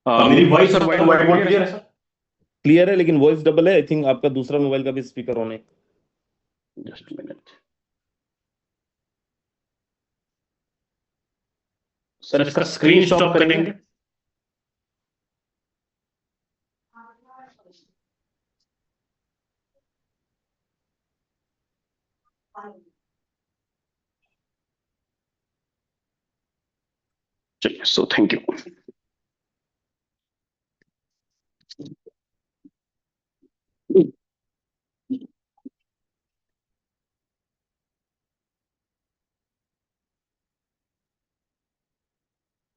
मेरी वॉइस और white board clear है सर? क्लियर है, लेकिन वॉइस डबल है। आई थिंक आपका दूसरा मोबाइल का भी स्पीकर ऑन है। जस्ट मिनट सर, इसका स्क्रीन स्टॉप करेंगे? चलिए, सो थैंक यू।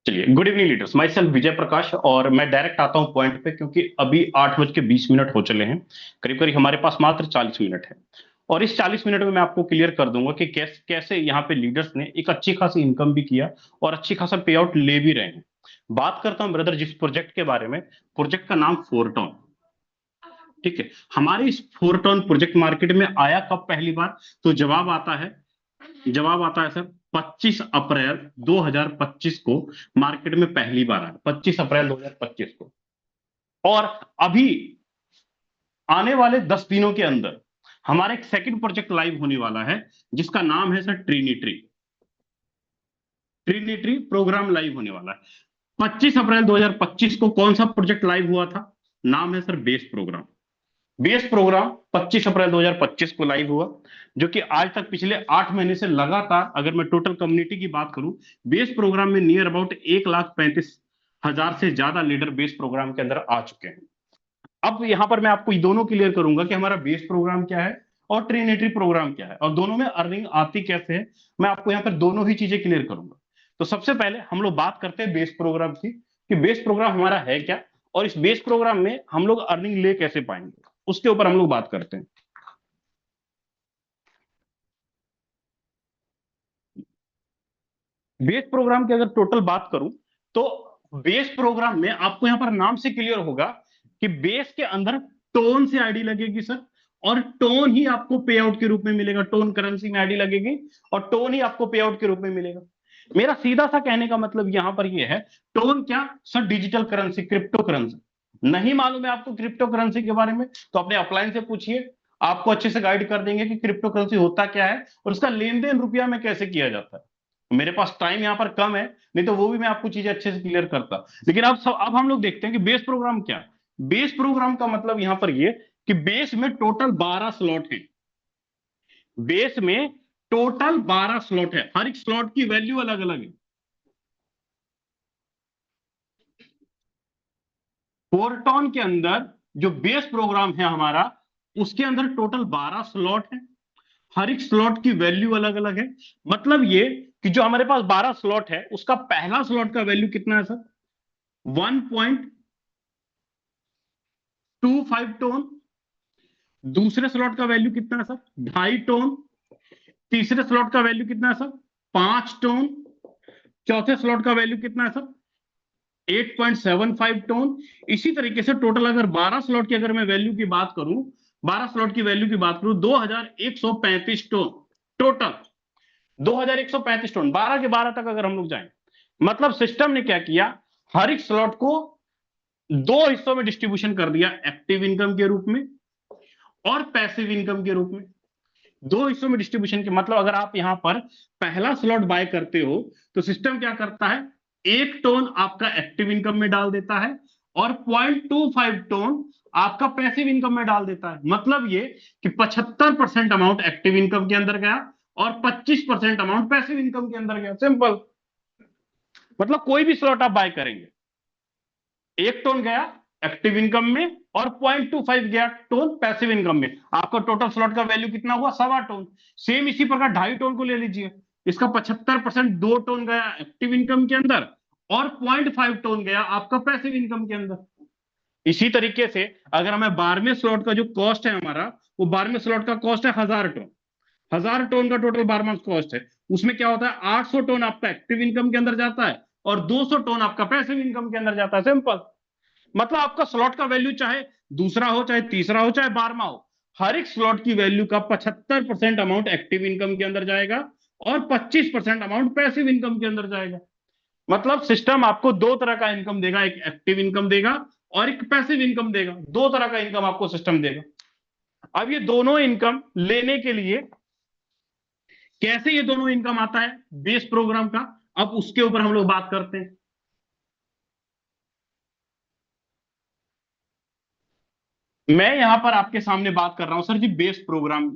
चलिए, good evening leaders, myself Vijay Prakash, और मैं डायरेक्ट आता हूं पॉइंट पे, क्योंकि अभी 8:20 हो चले हैं। करीब करीब हमारे पास मात्र 40 मिनट है, और इस 40 मिनट में मैं आपको क्लियर कर दूंगा कि कैसे यहाँ पे लीडर्स ने एक अच्छी खासी इनकम भी किया और अच्छी खासा पे आउट ले भी रहे हैं। बात करता हूं ब्रदर जिस प्रोजेक्ट के बारे में, प्रोजेक्ट का नाम फोरटॉन। ठीक है, हमारे इस फोरटॉन प्रोजेक्ट मार्केट में आया कब पहली बार? तो जवाब आता है सर 25 अप्रैल 2025 को मार्केट में पहली बार आया, 25 अप्रैल 2025 को। और अभी आने वाले 10 दिनों के अंदर हमारा एक सेकंड प्रोजेक्ट लाइव होने वाला है, जिसका नाम है सर ट्रिनिटी प्रोग्राम लाइव होने वाला है। 25 अप्रैल 2025 को कौन सा प्रोजेक्ट लाइव हुआ था? नाम है sir base programme. Base programme 25 अप्रैल 2025 को लाइव हुआ, जो कि आज तक पिछले 8 महीने से लगातार, अगर मैं टोटल कम्युनिटी की बात करूं, बेस प्रोग्राम में नियर अबाउट 1,35,000 से ज्यादा लीडर बेस प्रोग्राम के अंदर आ चुके हैं। अब यहां पर मैं आपको दोनों क्लियर करूंगा कि हमारा बेस प्रोग्राम क्या है और ट्रिनिटी प्रोग्राम क्या है, और दोनों में अर्निंग आती कैसे है। मैं आपको यहां पर दोनों ही चीजें क्लियर करूंगा। तो सबसे पहले हम लोग बात करते हैं बेस प्रोग्राम की, कि बेस प्रोग्राम हमारा है क्या, और इस बेस प्रोग्राम में हम लोग अर्निंग ले कैसे पाएंगे, उसके ऊपर हम लोग बात करते हैं। बेस प्रोग्राम की अगर टोटल बात करूं, तो बेस प्रोग्राम में आपको यहां पर नाम से क्लियर होगा कि बेस के अंदर टोन से आईडी लगेगी सर, और टोन ही आपको पे आउट के रूप में मिलेगा। टोन करेंसी में आईडी लगेगी और टोन ही आपको पे आउट के रूप में मिलेगा। मेरा सीधा सा कहने का मतलब यहां पर यह है, टोन क्या sir? Digital currency, crypto currency. नहीं मालूम है आपको क्रिप्टो करेंसी के बारे में, तो अपने अपलाइन से पूछिए, आपको अच्छे से गाइड कर देंगे कि क्रिप्टो करेंसी होता क्या है और उसका लेन देन रुपया में कैसे किया जाता है। मेरे पास टाइम यहां पर कम है, नहीं तो वो भी मैं आपको चीजें अच्छे से क्लियर करता। लेकिन अब हम लोग देखते हैं कि बेस प्रोग्राम क्या है। बेस प्रोग्राम का मतलब यहां पर ये कि बेस में टोटल 12 स्लॉट है। बेस में टोटल 12 स्लॉट है, हर एक स्लॉट की वैल्यू अलग अलग है। फोरटॉन के अंदर जो बेस प्रोग्राम है हमारा, उसके अंदर टोटल 12 स्लॉट है, हर एक स्लॉट की वैल्यू अलग अलग है। मतलब ये कि जो हमारे पास 12 स्लॉट है, उसका पहला स्लॉट का वैल्यू कितना है सर? 1.25 टोन। दूसरे स्लॉट का वैल्यू कितना है सर? 2.5 टोन। तीसरे स्लॉट का वैल्यू कितना है सर? 5 टोन। चौथे स्लॉट का वैल्यू कितना है सर? 8.75 टोन। इसी तरीके से टोटल अगर 12 स्लॉट की अगर मैं वैल्यू की बात करूं, 12 स्लॉट की वैल्यू की बात करूं, 2135 टोन टोटल। 2135 टोन, 12 के 12 तक अगर हम लोग जाएं, मतलब सिस्टम ने क्या किया, हर एक स्लॉट को दो हिस्सों में डिस्ट्रीब्यूशन कर दिया, एक्टिव इनकम के रूप में और पैसिव इनकम के रूप में। दो हिस्सों में डिस्ट्रीब्यूशन के मतलब, अगर आप यहां पर पहला स्लॉट बाय करते हो, तो सिस्टम क्या करता है, 1 टोन आपका एक्टिव इनकम में डाल देता है और 0.25 टोन आपका पैसिव इनकम में डाल देता है। मतलब ये कि 75% अमाउंट एक्टिव इनकम के अंदर गया और 25% अमाउंट पैसिव इनकम के अंदर गया। सिंपल। मतलब कोई भी स्लॉट आप बाय करेंगे, 1 टोन गया एक्टिव इनकम में और 0.25 गया टोन पैसिव इनकम में, आपका टोटल स्लॉट का वैल्यू कितना हुआ? 1.25 टोन। सेम इसी प्रकार 2.5 टोन को ले लीजिए, इसका 75% 2 टोन गया एक्टिव इनकम के अंदर और 0.5 टोन गया आपका पैसिव इनकम के अंदर। इसी तरीके से अगर हमें 12वें स्लॉट का जो कॉस्ट है हमारा, वो 12वें स्लॉट का कॉस्ट है 1000 टोन। 1000 टोन का टोटल 12वां कॉस्ट है। उसमें क्या होता है, 800 टोन आपका एक्टिव इनकम के अंदर जाता है और 200 टोन आपका पैसिव इनकम के अंदर जाता है। सिंपल। मतलब आपका स्लॉट का वैल्यू चाहे दूसरा हो, चाहे तीसरा हो, चाहे 12वां हो, हर एक स्लॉट की वैल्यू का 75% अमाउंट एक्टिव इनकम के अंदर जाएगा और 25% अमाउंट पैसिव इनकम के अंदर जाएगा। मतलब सिस्टम आपको दो तरह का इनकम देगा, एक एक्टिव इनकम देगा और एक पैसिव इनकम देगा। दो तरह का इनकम आपको सिस्टम देगा। अब ये दोनों इनकम लेने के लिए कैसे ये दोनों इनकम आता है बेस प्रोग्राम का, अब उसके ऊपर हम लोग बात करते हैं। मैं यहां पर आपके सामने बात कर रहा हूं सर जी बेस प्रोग्राम।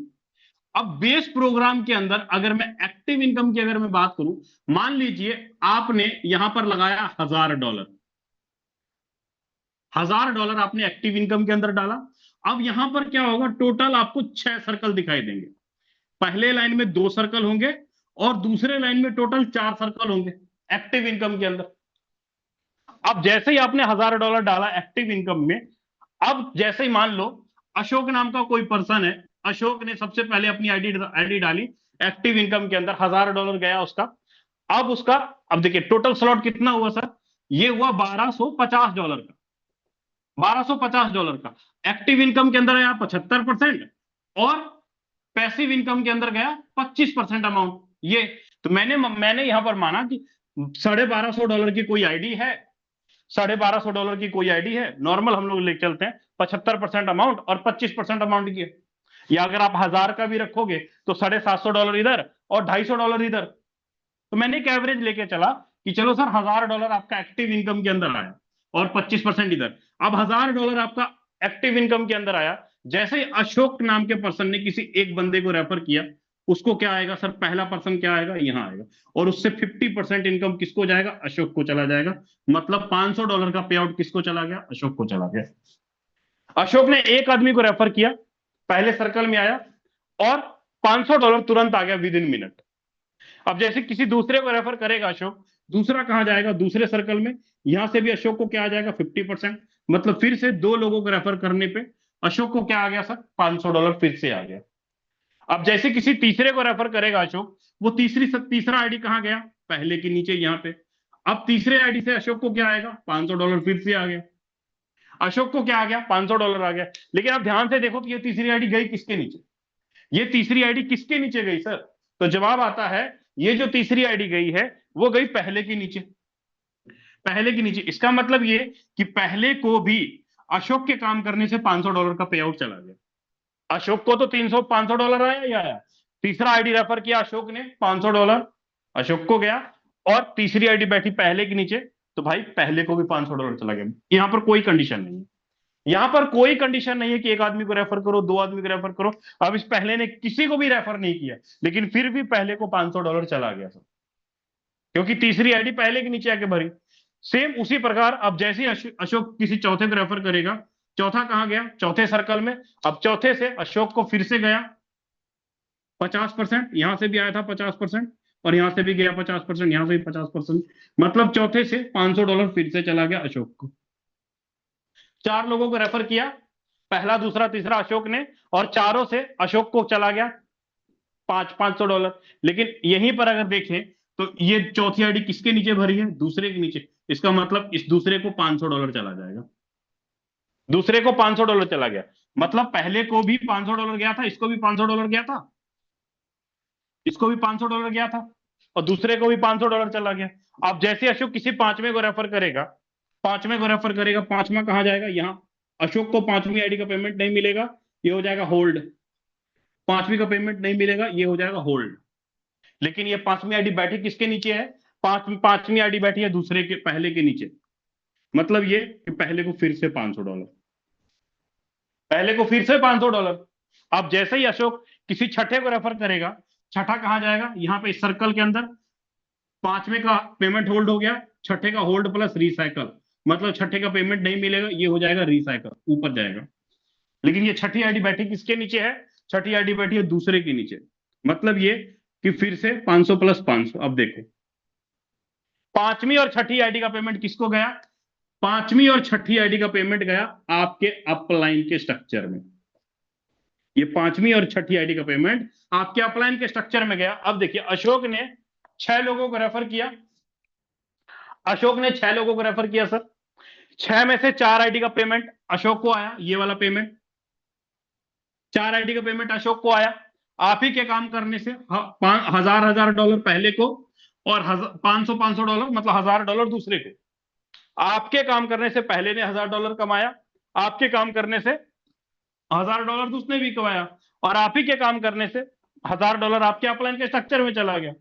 अब बेस प्रोग्राम के अंदर अगर मैं एक्टिव इनकम की अगर मैं बात करूं, मान लीजिए आपने यहां पर लगाया $1000, $1000 आपने एक्टिव इनकम के अंदर डाला। अब यहां पर क्या होगा, टोटल आपको 6 सर्कल दिखाई देंगे। पहले लाइन में 2 सर्कल होंगे और दूसरे लाइन में टोटल 4 सर्कल होंगे एक्टिव इनकम के अंदर। अब जैसे ही आपने $1000 डाला एक्टिव इनकम में, अब जैसे ही मान लो अशोक नाम का कोई पर्सन है, अशोक ने सबसे पहले अपनी आईडी डाली एक्टिव इनकम के अंदर, $1000 गया उसका। अब उसका, अब देखिए टोटल स्लॉट कितना हुआ सर, ये हुआ $1250 का। $1250 का एक्टिव इनकम के अंदर आया 75% और पैसिव इनकम के अंदर गया 25% अमाउंट। ये तो मैंने यहां पर माना कि $1250 की कोई आईडी है, $1250 की कोई आईडी है, नॉर्मल हम लोग ले चलते हैं 75% अमाउंट और 25% अमाउंट की है। या अगर आप 1000 का भी रखोगे तो $750 इधर और $250 इधर। तो मैंने एक एवरेज लेके चला कि चलो सर $1000 आपका एक्टिव इनकम के अंदर आया और 25% इधर। अब $1000 आपका एक्टिव इनकम के अंदर आया, जैसे ही अशोक नाम के पर्सन ने किसी एक बंदे को रेफर किया, उसको क्या आएगा सर, पहला पर्सन क्या आएगा, यहां आएगा। और उससे 50% इनकम किसको जाएगा, अशोक को चला जाएगा। मतलब $500 का पे आउट किसको चला गया, अशोक को चला गया। अशोक ने एक आदमी को रेफर किया, पहले सर्कल में आया और $500 तुरंत आ गया विद इन मिनट। अब जैसे किसी दूसरे को रेफर करेगा अशोक, दूसरा कहां जाएगा, दूसरे सर्कल में, यहां से भी अशोक को क्या आ जाएगा, 50%। मतलब फिर से 2 लोगों को रेफर करने पे अशोक को क्या आ गया सर, $500 फिर से आ गया। अब जैसे किसी तीसरे को रेफर करेगा अशोक, वो तीसरा आईडी कहां गया, पहले के नीचे यहां पे। अब तीसरे आईडी से अशोक को क्या आएगा, $500 फिर से आ गया। अशोक को क्या आ गया, $500 आ गया। लेकिन आप ध्यान से देखो कि ये तीसरी आईडी गई किसके नीचे, ये तीसरी आईडी किसके नीचे गई सर, तो जवाब आता है ये जो तीसरी आईडी गई है वो गई पहले के नीचे। पहले के नीचे, इसका मतलब ये कि पहले को भी अशोक के काम करने से $500 का पे आउट चला गया। अशोक को तो $500 आया ही आया। तीसरा आईडी रेफर किया अशोक ने, $500 अशोक को गया और तीसरी आईडी बैठी पहले के नीचे, तो भाई पहले को भी $500 चला गया। यहां पर कोई कंडीशन नहीं है, यहां पर कोई कंडीशन नहीं है कि एक आदमी को रेफर करो, 2 आदमी को रेफर करो। अब इस पहले ने किसी को भी रेफर नहीं किया, लेकिन फिर भी पहले को $500 चला गया सर, क्योंकि तीसरी आईडी पहले के नीचे आके भरी। सेम उसी प्रकार अब जैसे ही अशोक किसी चौथे को रेफर करेगा, चौथा कहां गया, चौथे सर्कल में। अब चौथे से अशोक को फिर से गया 50%, यहां से भी आया था 50% और यहां से भी गया 50%, यहां से भी 50%। मतलब चौथे से $500 फिर से चला गया अशोक को। 4 लोगों को रेफर किया, पहला दूसरा तीसरा अशोक ने, और चारों से अशोक को चला गया $500। लेकिन यहीं पर अगर देखें तो ये चौथी आईडी किसके नीचे भरी है, दूसरे के नीचे। इसका मतलब इस दूसरे को $500 चला जाएगा, दूसरे को $500 चला गया। मतलब पहले को भी $500 गया था, इसको भी $500 गया था, इसको भी $500 गया था और दूसरे को भी $500 चला गया। अब जैसे अशोक किसी पांचवें को रेफर करेगा, पांचवा कहां जाएगा, यहां। अशोक को पांचवी आईडी का पेमेंट नहीं मिलेगा, ये हो जाएगा होल्ड। पांचवी का पेमेंट नहीं मिलेगा, ये हो जाएगा होल्ड। लेकिन ये पांचवी आईडी बैठी किसके नीचे है, पांचवी आईडी बैठी है दूसरे के, पहले के नीचे। मतलब ये कि पहले को फिर से $500, पहले को फिर से $500। अब जैसे ही अशोक किसी छठे को रेफर करेगा, छठा कहां जाएगा, यहां पे इस सर्कल के अंदर। पांचवें का पेमेंट होल्ड हो गया, छठे का होल्ड प्लस रिसाइकल, मतलब छठे का पेमेंट नहीं मिलेगा, ये हो जाएगा रिसाइकल, ऊपर जाएगा। लेकिन ये छठी आईडी बैठी किसके नीचे है, छठी आईडी बैठी है दूसरे के नीचे। मतलब ये कि फिर से 500 प्लस 500। अब देखो पांचवी और छठी आईडी का पेमेंट किसको गया, पांचवी और छठी आईडी का पेमेंट गया आपके अपलाइन के स्ट्रक्चर में। ये पांचवी और छठी आईडी का पेमेंट आपके अपलाइन के स्ट्रक्चर में गया। अब देखिए अशोक ने 6 लोगों को रेफर किया, अशोक ने 6 लोगों को रेफर किया सर। 6 में से 4 आईडी का पेमेंट अशोक को आया, ये वाला पेमेंट 4 आईडी का पेमेंट अशोक को आया। आप ही के काम करने से $1000 पहले को और 500 मतलब $1000 दूसरे को। आपके काम करने से पहले ने $1000 कमाया, आपके काम करने से $1000 उसने भी कमाया, और आप ही के काम करने से $1000 आपके अपलाइन के स्ट्रक्चर में चला गया।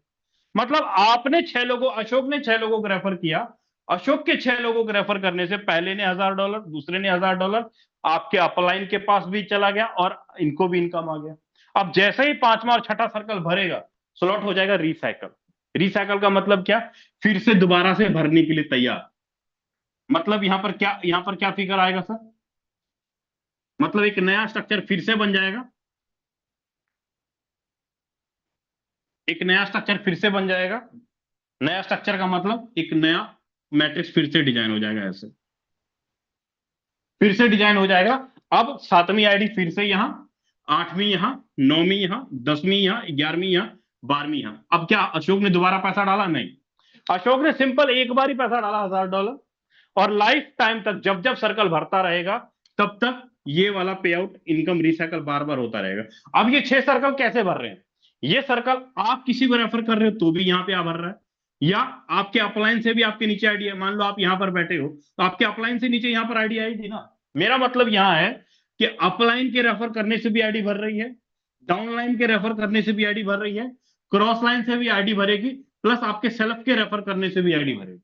मतलब आपने 6 लोगों, अशोक ने 6 लोगों को रेफर किया, अशोक के 6 लोगों को रेफर करने से पहले ने $1000, दूसरे ने $1000, आपके अपलाइन के पास भी चला गया और इनको भी इनकम आ गया। अब जैसे ही पांचवा और छठा सर्कल भरेगा, स्लॉट हो जाएगा रिसाइकल। रिसाइकल का मतलब क्या? फिर से दोबारा से भरने के लिए तैयार। मतलब यहां पर क्या फिगर आएगा सर? मतलब एक नया स्ट्रक्चर फिर से बन जाएगा, एक नया स्ट्रक्चर फिर से बन जाएगा। नया स्ट्रक्चर का मतलब एक नया मैट्रिक्स फिर से डिजाइन हो जाएगा, ऐसे फिर से डिजाइन हो जाएगा। अब 7वीं आईडी फिर से यहां, 8वीं यहां, 9वीं यहां, 10वीं यहां, 11वीं यहां, 12वीं यहां। अब क्या अशोक ने दोबारा पैसा डाला? नहीं, अशोक ने सिंपल एक बार ही पैसा डाला $1000, और लाइफ टाइम तक जब जब सर्कल भरता रहेगा तब तक ये वाला पे आउट इनकम रिसाइकल बार बार होता रहेगा। अब ये 6 सर्कल कैसे भर रहे हैं? ये सर्कल आप किसी को रेफर कर रहे हो तो भी यहाँ पे आ भर रहा है, या आपके अपलाइन से भी आपके नीचे आईडी है। मान लो आप यहां पर बैठे हो तो आपके अपलाइन से नीचे यहां पर आईडी आएगी ना। मेरा मतलब यहां है कि अपलाइन के रेफर करने से भी आईडी भर रही है, डाउनलाइन के रेफर करने से भी आईडी भर रही है, क्रॉस लाइन से भी आईडी भरेगी, प्लस आपके सेल्फ के रेफर करने से भी आईडी भरेगी।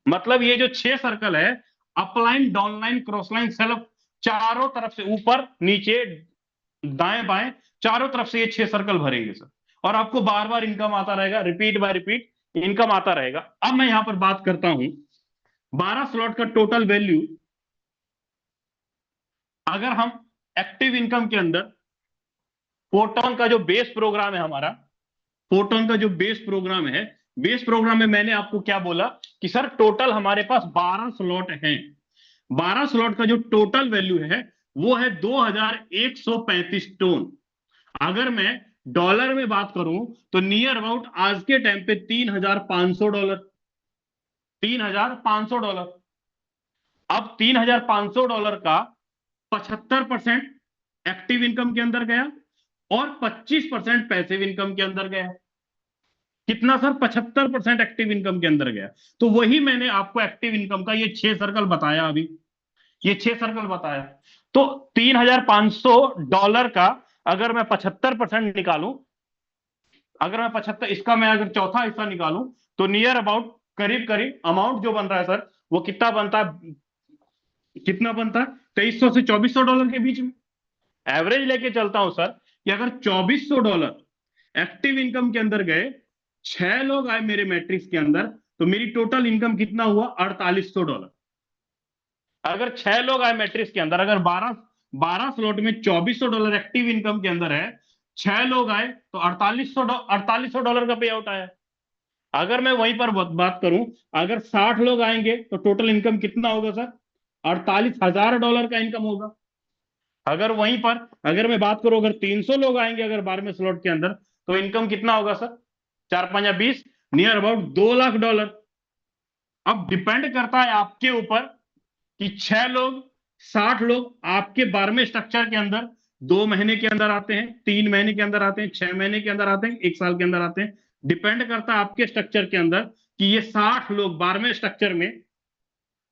मतलब ये जो 6 सर्कल है, upline, downline, cross line, self, चारों तरफ से, ऊपर नीचे दाएं बाएं, चारों तरफ से ये 6 सर्कल भरेंगे सर, और आपको बार बार इनकम आता रहेगा, रिपीट बाय रिपीट इनकम आता रहेगा। अब मैं यहां पर बात करता हूं 12 स्लॉट का टोटल वैल्यू। अगर हम एक्टिव इनकम के अंदर फोटोन का जो बेस प्रोग्राम है हमारा, फोटोन का जो बेस प्रोग्राम है, बेस प्रोग्राम में मैंने आपको क्या बोला कि सर टोटल हमारे पास 12 स्लॉट हैं। 12 स्लॉट का जो टोटल वैल्यू है वो है 2135 टोन। अगर मैं डॉलर में बात करूं तो नियर अबाउट आज के टाइम पे $3500, $3500। अब $3500 का 75% एक्टिव इनकम के अंदर गया और 25% पैसिव इनकम के अंदर गया। कितना सर? 75% एक्टिव इनकम के अंदर गया। तो वही मैंने आपको एक्टिव इनकम का ये 6 सर्कल बताया, अभी ये 6 सर्कल बताया। तो $3500 का अगर मैं 75% निकालूं, अगर मैं 75 इसका मैं अगर चौथा हिस्सा निकालूं तो नियर अबाउट करीब करीब अमाउंट जो बन रहा है सर वो कितना बनता है? कितना बनता है? $2300 से $2400 के बीच में एवरेज लेके चलता हूं सर कि अगर $2400 एक्टिव इनकम के अंदर गए, 6 लोग आए मेरे मैट्रिक्स के अंदर, तो मेरी टोटल इनकम कितना हुआ? $4800। अगर 6 लोग आए मैट्रिक्स के अंदर, अगर 12 स्लॉट में $2400 एक्टिव इनकम के अंदर है, 6 लोग आए तो $4800 का पे आउट आया। अगर मैं वहीं पर बात करूं, अगर 60 लोग आएंगे तो टोटल इनकम कितना होगा सर? $48,000 का इनकम होगा। अगर वहीं पर अगर मैं बात करूं, अगर 300 लोग आएंगे अगर 12वें स्लॉट के अंदर, तो इनकम कितना होगा सर? 4 5 20, near about $2,00,000। अब डिपेंड करता है आपके ऊपर कि 6 लोग, 60 लोग आपके 12वें स्ट्रक्चर के अंदर 2 महीने के अंदर आते हैं, 3 महीने के अंदर आते हैं, 6 महीने के अंदर आते हैं, 1 साल के अंदर आते हैं। डिपेंड करता है आपके स्ट्रक्चर के अंदर कि ये 60 लोग 12वें स्ट्रक्चर में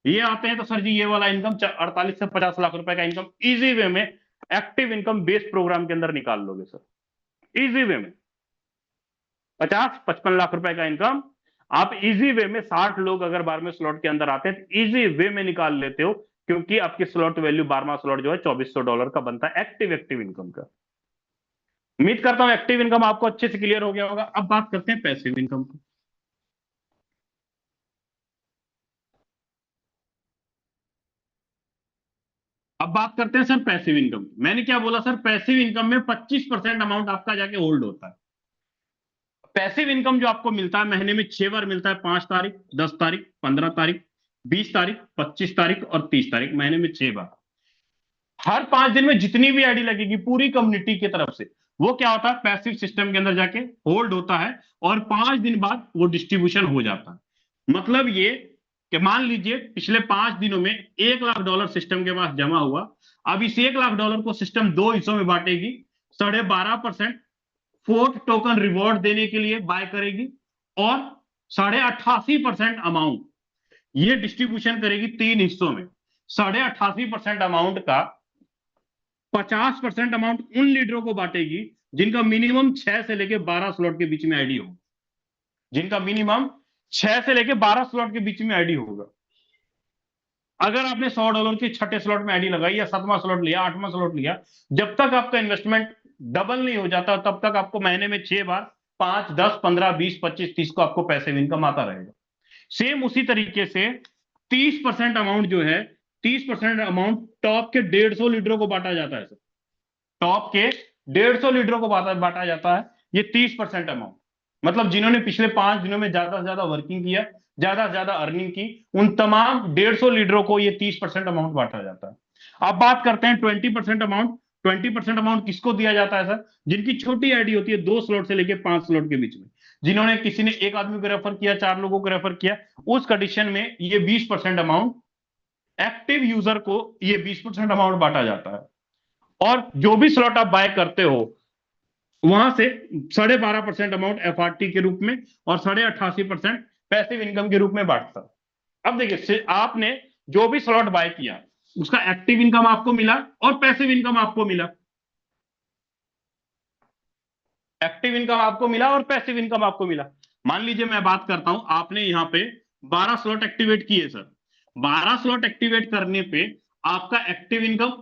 ये आते हैं तो सर जी ये वाला इनकम 48 से 50 लाख रुपए का इनकम इजी वे में एक्टिव इनकम बेस्ड प्रोग्राम के अंदर निकाल लोगे सर। इजी वे में 50-55 लाख रुपए का इनकम आप इजी वे में 60 लोग अगर 12वें स्लॉट के अंदर आते हैं तो इजी वे में निकाल लेते हो, क्योंकि आपकी स्लॉट वैल्यू 12वां स्लॉट जो है $2400 का बनता है एक्टिव इनकम का। उम्मीद करता हूं एक्टिव इनकम आपको अच्छे से क्लियर हो गया होगा। अब बात करते हैं पैसिव इनकम की। अब बात करते हैं सर पैसिव इनकम। मैंने क्या बोला सर? पैसिव इनकम में 25% अमाउंट आपका जाके होल्ड होता है। पैसिव इनकम जो आपको मिलता है महीने में 6 बार मिलता है, 5 तारीख, 10 तारीख, 15 तारीख, 20 तारीख, 25 तारीख और 30 तारीख, महीने में 6 बार। हर 5 दिन में जितनी भी आईडी लगेगी पूरी कम्युनिटी की तरफ से, वो क्या होता है? पैसिव सिस्टम के अंदर जाके होल्ड होता है और 5 दिन बाद वो डिस्ट्रीब्यूशन हो जाता है। मतलब ये कि मान लीजिए पिछले 5 दिनों में $1,00,000 सिस्टम के पास जमा हुआ। अब इस $1,00,000 को सिस्टम 2 हिस्सों में बांटेगी, 12.5% फोर्थ टोकन रिवॉर्ड देने के लिए बाय करेगी और 88.5% अमाउंट ये डिस्ट्रीब्यूशन करेगी 3 हिस्सों में। 88.5% अमाउंट का 50% अमाउंट उन लीडरों को बांटेगी जिनका मिनिमम 6 से लेके 12 स्लॉट के बीच में आईडी हो, जिनका मिनिमम 6 से लेके 12 स्लॉट के बीच में आईडी होगा। अगर आपने $100 के छठे स्लॉट में आईडी लगाई या 7वां स्लॉट लिया, 8वां स्लॉट लिया, जब तक आपका इन्वेस्टमेंट डबल नहीं हो जाता तब तक आपको महीने में 6 बार 5, 10, 15, 20, 25, 30 को आपको पैसिव इनकम आता रहेगा। सेम उसी तरीके से 30% अमाउंट जो है, 30% अमाउंट टॉप के 150 लीडरों को बांटा जाता है सर। टॉप के 150 लीडरों को बांटा जाता है ये 30% अमाउंट। मतलब जिन्होंने पिछले 5 दिनों में ज्यादा से ज्यादा वर्किंग किया, ज्यादा से ज्यादा अर्निंग की, उन तमाम 150 लीडरों को ये 30% अमाउंट बांटा जाता है। अब बात करते हैं 20% अमाउंट। 20% अमाउंट किसको दिया जाता है सर? जिनकी छोटी आईडी होती है 2 स्लॉट से लेकर 5 स्लॉट के बीच में, जिन्होंने किसी ने एक आदमी को रेफर किया, 4 लोगों को रेफर किया, उस कंडीशन में ये 20% अमाउंट एक्टिव यूजर को ये 20% अमाउंट बांटा जाता है। और जो भी स्लॉट आप बाय करते हो वहां से 12.5% अमाउंट एफआरटी के रूप में और 88.5% पैसिव इनकम के रूप में बांटता है। अब देखिए, आपने जो भी स्लॉट बाय किया उसका एक्टिव इनकम आपको मिला और पैसिव इनकम आपको मिला। एक्टिव इनकम आपको मिला और पैसिव इनकम आपको मिला। मान लीजिए मैं बात करता हूं, आपने यहां पे 12 स्लॉट एक्टिवेट किए सर। 12 स्लॉट एक्टिवेट करने पे आपका एक्टिव इनकम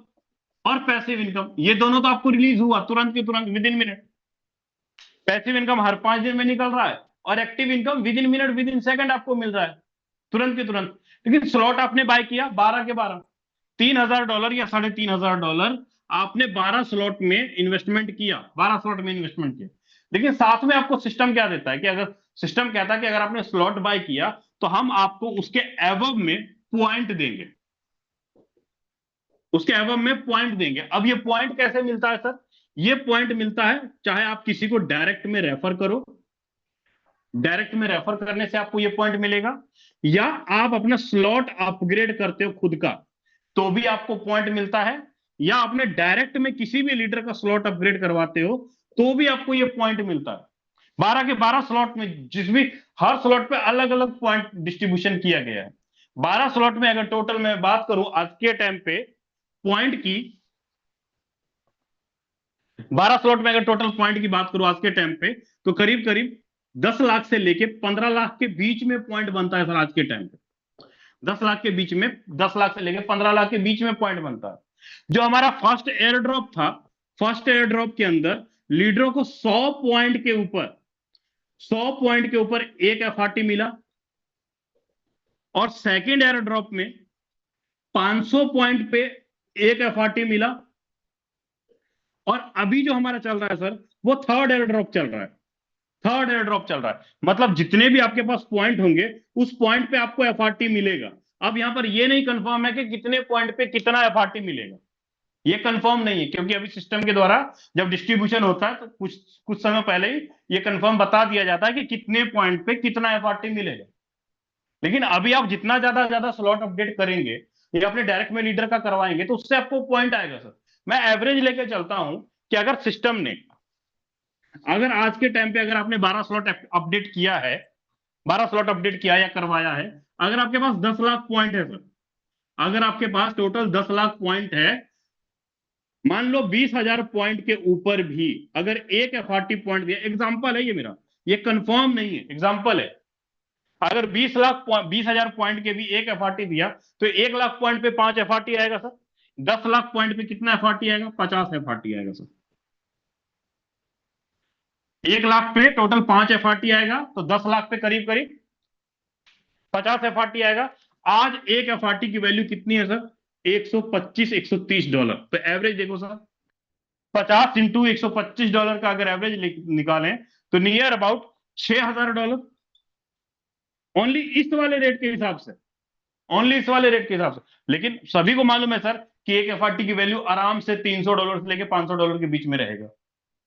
और पैसिव इनकम ये दोनों तो आपको रिलीज हुआ तुरंत के तुरंत, within minute. Passive income हर 5 दिन में निकल रहा है और active income within minute, within second आपको मिल रहा है, तुरंत के तुरंत। लेकिन स्लॉट आपने बाय किया 12 के 12, $3,000 या $3,500 आपने 12 स्लॉट में इन्वेस्टमेंट किया, 12 स्लॉट में इन्वेस्टमेंट किया। लेकिन साथ में आपको सिस्टम क्या देता है कि अगर सिस्टम कहता है कि अगर आपने स्लॉट बाय किया तो हम आपको उसके एवब में पॉइंट देंगे, उसके एवब में पॉइंट देंगे। अब ये पॉइंट कैसे मिलता है सर? ये पॉइंट मिलता है चाहे आप किसी को डायरेक्ट में रेफर करो, डायरेक्ट में रेफर करने से आपको ये पॉइंट मिलेगा, या आप अपना स्लॉट अपग्रेड करते हो खुद का तो भी आपको पॉइंट मिलता है, या आपने डायरेक्ट में किसी भी लीडर का स्लॉट अपग्रेड करवाते हो तो भी आपको ये पॉइंट मिलता है। 12 के 12 स्लॉट में जिस भी हर स्लॉट पे अलग अलग पॉइंट डिस्ट्रीब्यूशन किया गया है। 12 स्लॉट में अगर टोटल मैं बात करूं आज के टाइम पे पॉइंट की, 12 स्लॉट में अगर टोटल पॉइंट की बात करूं आज के टाइम पे तो करीब करीब 10 लाख से लेके 15 लाख के बीच में पॉइंट बनता है सर आज के टाइम पे। 10 लाख के बीच में, 10 लाख से लेके 15 लाख के बीच में पॉइंट बनता है। जो हमारा फर्स्ट एयर ड्रॉप था, फर्स्ट एयर ड्रॉप के अंदर लीडरों को 100 पॉइंट के ऊपर, 100 पॉइंट के ऊपर एक एफआरटी मिला, और सेकेंड एयर ड्रॉप में 500 पॉइंट पे एक एफआरटी मिला, और अभी जो हमारा चल रहा है सर वो थर्ड एयर ड्रॉप चल रहा है। थर्ड एयर ड्रॉप चल रहा है मतलब जितने भी आपके पास पॉइंट होंगे उस पॉइंट पे आपको एफआरटी मिलेगा। अब यहां पर ये नहीं कंफर्म है कि कितने पॉइंट पे कितना एफआरटी मिलेगा, ये कंफर्म नहीं है, क्योंकि अभी सिस्टम के द्वारा जब डिस्ट्रीब्यूशन होता है तो कुछ समय पहले ही ये कंफर्म बता दिया जाता है कि कितने पॉइंट पे कितना एफआरटी मिलेगा। लेकिन अभी आप जितना ज्यादा स्लॉट अपडेट करेंगे या अपने डायरेक्ट में लीडर का करवाएंगे तो उससे आपको पॉइंट आएगा सर। मैं एवरेज लेके चलता हूं कि अगर सिस्टम ने, अगर आज के टाइम पे अगर आपने 12 स्लॉट अपडेट किया है, 12 स्लॉट अपडेट किया या करवाया है, अगर आपके पास 10 लाख पॉइंट है सर, अगर आपके पास टोटल 10 लाख पॉइंट है, मान लो 20,000 पॉइंट के ऊपर भी अगर एक एफआरटी पॉइंट दिया, एग्जांपल है ये मेरा, ये कंफर्म नहीं है, एग्जांपल है, अगर 20,000 पॉइंट के भी एक एफआरटी दिया तो 1 लाख पॉइंट पे 5 एफआरटी आएगा सर। 10 लाख पॉइंट पे कितना एफआरटी आएगा? 50 एफआरटी आएगा सर। 1 लाख पे टोटल 5 एफआरटी आएगा तो 10 लाख पे करीब करीब 50 एफआरटी आएगा। आज एक एफआरटी की वैल्यू कितनी है सर? $125-130। तो एवरेज देखो सर, 50 इंटू $125 का अगर एवरेज निकालें तो नियर अबाउट $6,000, ओनली इस वाले रेट के हिसाब से, ओनली इस वाले रेट के हिसाब से। लेकिन सभी को मालूम है सर कि एक एफआरटी की वैल्यू आराम से $300 से लेके $500 के बीच में रहेगा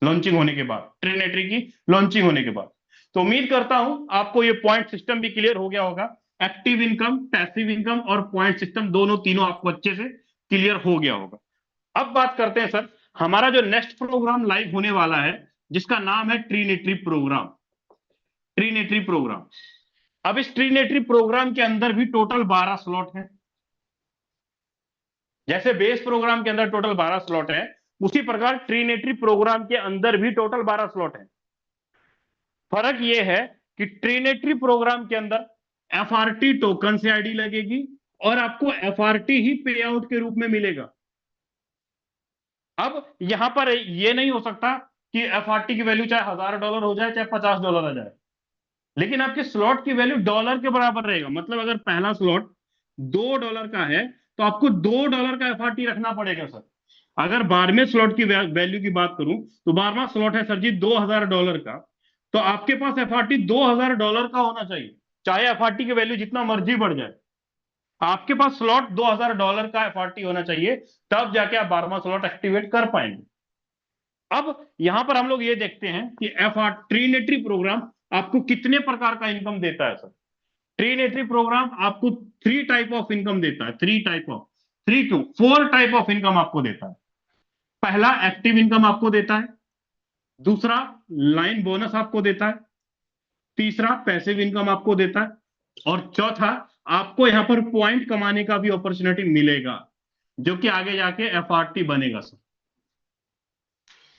लॉन्चिंग होने के बाद, ट्रिनेटरी की लॉन्चिंग होने के बाद। तो उम्मीद करता हूं आपको ये पॉइंट सिस्टम भी क्लियर हो गया होगा। एक्टिव इनकम, पैसिव इनकम और पॉइंट सिस्टम दोनों तीनों आपको अच्छे से क्लियर हो गया होगा। अब बात करते हैं सर, हमारा जो नेक्स्ट प्रोग्राम लाइव होने वाला है जिसका नाम है ट्रिनेटरी प्रोग्राम। ट्रिनेटरी प्रोग्राम, अब इस ट्रीनेटरी प्रोग्राम के अंदर भी टोटल 12 स्लॉट है। जैसे बेस प्रोग्राम के अंदर टोटल 12 स्लॉट है, उसी प्रकार ट्रीनेटरी प्रोग्राम के अंदर भी टोटल 12 स्लॉट है। फर्क यह है कि ट्रीनेटरी प्रोग्राम के अंदर एफआरटी टोकन से आईडी लगेगी और आपको एफआरटी ही पे आउट के रूप में मिलेगा। अब यहां पर यह नहीं हो सकता कि एफआरटी की वैल्यू चाहे $1000 हो जाए चाहे $50 आ जाए, लेकिन आपके स्लॉट की वैल्यू डॉलर के बराबर रहेगा। मतलब अगर पहला स्लॉट $2 का है तो आपको $2 का एफआरटी रखना पड़ेगा सर। अगर 12वें स्लॉट की वैल्यू की बात करूं तो 12वां स्लॉट है सर जी $2000 का, तो आपके पास एफआरटी $2000 का होना चाहिए, चाहे एफआरटी की वैल्यू जितना मर्जी बढ़ जाए। आपके पास स्लॉट $2000 का एफआरटी होना चाहिए, तब जाके आप 12वां स्लॉट एक्टिवेट कर पाएंगे। अब यहां पर हम लोग ये देखते हैं कि ट्रीनेटरी प्रोग्राम आपको कितने प्रकार का इनकम देता है सर। ट्रीनेटरी प्रोग्राम आपको 3 टाइप ऑफ इनकम देता है। 4 टाइप ऑफ इनकम आपको देता है। पहला एक्टिव इनकम आपको देता है, दूसरा लाइन बोनस आपको देता है, तीसरा पैसिव इनकम आपको देता है, और चौथा आपको यहां पर पॉइंट कमाने का भी अपॉर्चुनिटी मिलेगा, जो कि आगे जाके एफआरटी बनेगा सर।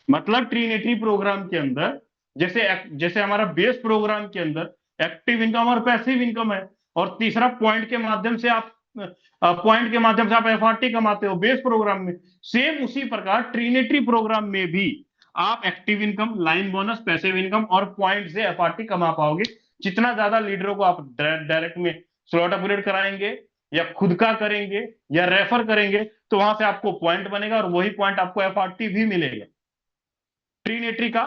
मतलब ट्रीनेटरी प्रोग्राम के अंदर जैसे जैसे हमारा बेस प्रोग्राम के अंदर एक्टिव इनकम और पैसिव इनकम है, और तीसरा पॉइंट के माध्यम से आप एफआरटी कमाते हो बेस प्रोग्राम में, सेम उसी प्रकार ट्रीनेटरी प्रोग्राम में भी आप active income, line bonus, passive income और पॉइंट से एफआरटी कमा पाओगे। जितना ज्यादा लीडरों को आप डायरेक्ट में स्लॉट अपग्रेड कराएंगे या खुद का करेंगे या रेफर करेंगे, तो वहां से आपको पॉइंट बनेगा और वही पॉइंट आपको एफआरटी भी मिलेगा। ट्रीनेटरी का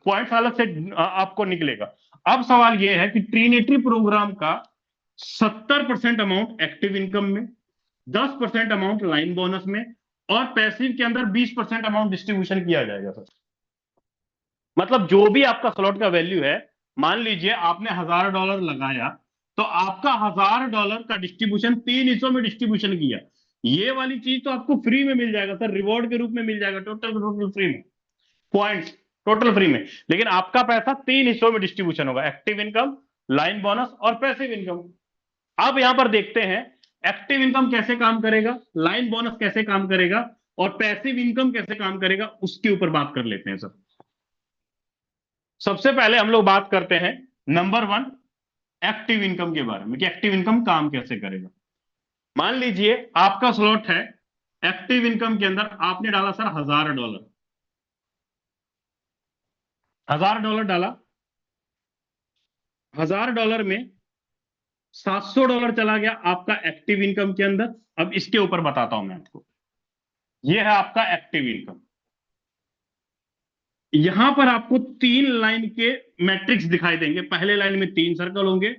पॉइंट अलग से आपको निकलेगा। अब सवाल यह है कि ट्रीनेटरी प्रोग्राम का 70% अमाउंट एक्टिव इनकम में, 10% अमाउंट लाइन बोनस में और पैसिव के अंदर 20% अमाउंट डिस्ट्रीब्यूशन किया जाएगा सर। मतलब जो भी आपका स्लॉट का वैल्यू है, मान लीजिए आपने $1000 लगाया, तो आपका $1000 का डिस्ट्रीब्यूशन 3 हिस्सों में डिस्ट्रीब्यूशन किया। ये वाली चीज तो आपको फ्री में मिल जाएगा सर, रिवॉर्ड के रूप में मिल जाएगा, टोटल फ्री में, पॉइंट्स टोटल फ्री में। लेकिन आपका पैसा 3 हिस्सों में डिस्ट्रीब्यूशन होगा, एक्टिव इनकम, लाइन बोनस और पैसिव इनकम। अब यहां पर देखते हैं एक्टिव इनकम कैसे काम करेगा, लाइन बोनस कैसे काम करेगा और पैसिव इनकम कैसे काम करेगा, उसके ऊपर बात कर लेते हैं सर। सबसे पहले हम लोग बात करते हैं नंबर 1 एक्टिव इनकम के बारे में कि एक्टिव इनकम काम कैसे करेगा। मान लीजिए आपका स्लॉट है, एक्टिव इनकम के अंदर आपने डाला सर $1000, $1000 डाला, $1000 में $700 चला गया आपका एक्टिव इनकम के अंदर। अब इसके ऊपर बताता हूं मैं आपको, यह है आपका एक्टिव इनकम। यहां पर आपको 3 लाइन के मैट्रिक्स दिखाई देंगे। पहले लाइन में 3 सर्कल होंगे,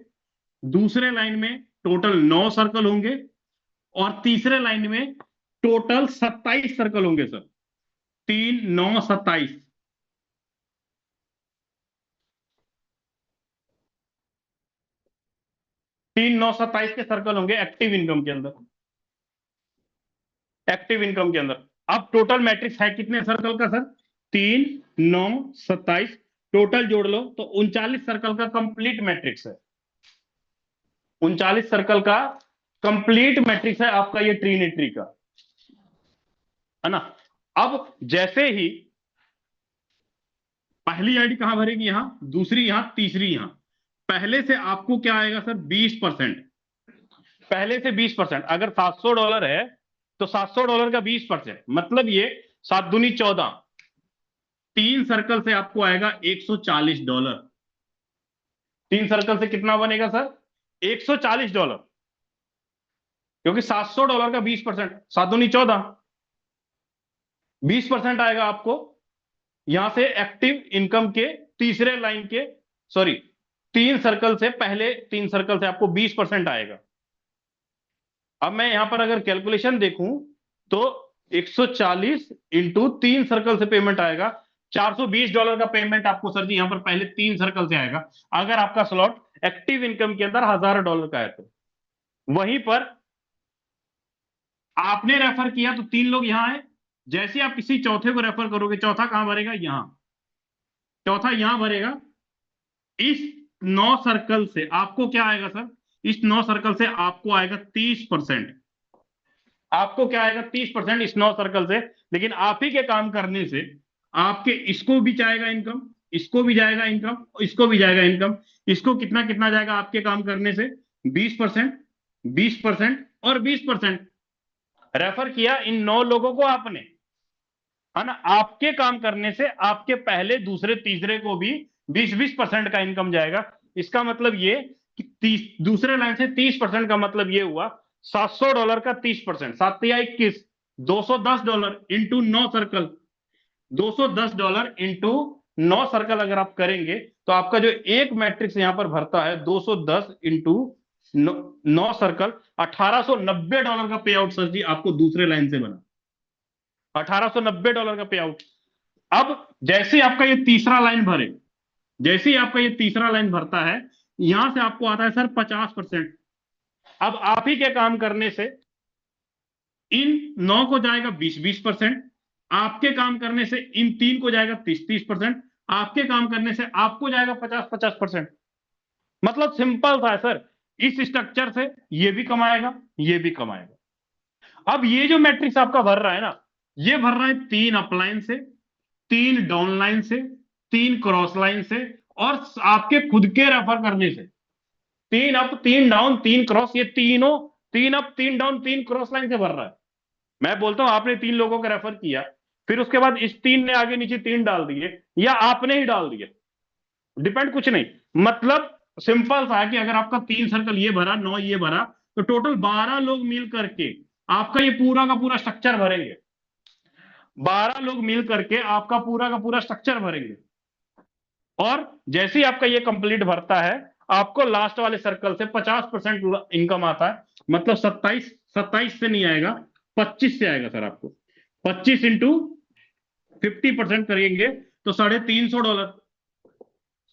दूसरे लाइन में टोटल 9 सर्कल होंगे और तीसरे लाइन में टोटल 27 सर्कल होंगे सर। 3 9 27, 3 9 27 के सर्कल होंगे एक्टिव इनकम के अंदर। एक्टिव इनकम के अंदर अब टोटल मैट्रिक्स है कितने सर्कल का सर? 3 9 27, टोटल जोड़ लो तो 39 सर्कल का कंप्लीट मैट्रिक्स है। 39 सर्कल का कंप्लीट मैट्रिक्स है आपका ये ट्रीनेटरी का, है ना। अब जैसे ही पहली आईडी कहां भरेगी, यहां, दूसरी यहां, तीसरी यहां, पहले से आपको क्या आएगा सर? 20%। पहले से 20%। अगर $700 है तो $700 का 20%, मतलब ये 7 दूनी 14, 3 सर्कल से आपको आएगा $140। 3 सर्कल से कितना बनेगा सर? $140, क्योंकि $700 का 20%, 7 दूनी 14, 20% आएगा आपको यहां से एक्टिव इनकम के तीसरे लाइन के, सॉरी 3 सर्कल से, पहले 3 सर्कल से आपको 20% आएगा। अब मैं यहां पर अगर कैलकुलेशन देखूं तो 140 इंटू 3 सर्कल से पेमेंट आएगा, $420 का पेमेंट आपको सर जी यहां पर पहले 3 सर्कल से आएगा, अगर आपका स्लॉट एक्टिव इनकम के अंदर $1000 का है तो। वहीं पर आपने रेफर किया तो 3 लोग यहां आए, जैसे आप किसी चौथे को रेफर करोगे, चौथा कहां भरेगा? यहां, चौथा यहां भरेगा। इस 9 सर्कल से आपको क्या आएगा सर? इस 9 सर्कल से आपको आएगा 30%। आपको क्या आएगा? 30% इस 9 सर्कल से। लेकिन आप ही के काम करने से आपके इसको भी जाएगा इनकम, इसको भी जाएगा इनकम, इसको भी जाएगा इनकम। इसको कितना कितना जाएगा आपके काम करने से? 20%, 20% और 20%। रेफर किया इन 9 लोगों को आपने, है ना? आपके काम करने से आपके पहले, दूसरे, तीसरे को भी 20-20% का इनकम जाएगा। इसका मतलब ये कि 30, दूसरे लाइन से 30% का मतलब ये हुआ $700 का 30%, 7 या 21, $210 इंटू 9 सर्कल। $210 इंटू 9 सर्कल अगर आप करेंगे तो आपका जो एक मैट्रिक्स यहां पर भरता है 210 इंटू 9 सर्कल, $1890 का पे आउट सर जी आपको दूसरे लाइन से बना। $1890 का पे आउट। अब जैसे ही आपका ये तीसरा लाइन भरे, जैसे ही आपका ये तीसरा लाइन भरता है, यहां से आपको आता है सर 50%। अब आप ही के काम करने से इन 9 को जाएगा 20-20%, आपके काम करने से इन 3 को जाएगा 30-30%, आपके काम करने से आपको जाएगा 50-50%। मतलब सिंपल था सर, इस स्ट्रक्चर से ये भी कमाएगा, ये भी कमाएगा। अब ये जो मैट्रिक्स आपका भर रहा है ना, ये भर रहा है 3 अपलाइन से, 3 डाउन लाइन से, 3 क्रॉस लाइन से, और आपके खुद के रेफर करने से 3 अप, 3 डाउन, 3 क्रॉस, ये तीनों 3 अप, 3 डाउन, 3 क्रॉस लाइन से भर रहा है। मैं बोलता हूं आपने 3 लोगों का रेफर किया, फिर उसके बाद इस 3 ने आगे नीचे 3 डाल दिए, या आपने ही डाल दिए, डिपेंड कुछ नहीं। मतलब सिंपल सा है कि अगर आपका 3 सर्कल ये भरा, 9 ये भरा, तो टोटल 12 लोग मिल करके आपका ये पूरा का पूरा स्ट्रक्चर भरेंगे। 12 लोग मिल करके आपका पूरा का पूरा स्ट्रक्चर भरेंगे। और जैसे ही आपका ये कंप्लीट भरता है, आपको लास्ट वाले सर्कल से 50% इनकम आता है। मतलब 27 से नहीं आएगा, 25 से आएगा सर आपको। 25 इंटू 50% करेंगे तो $350।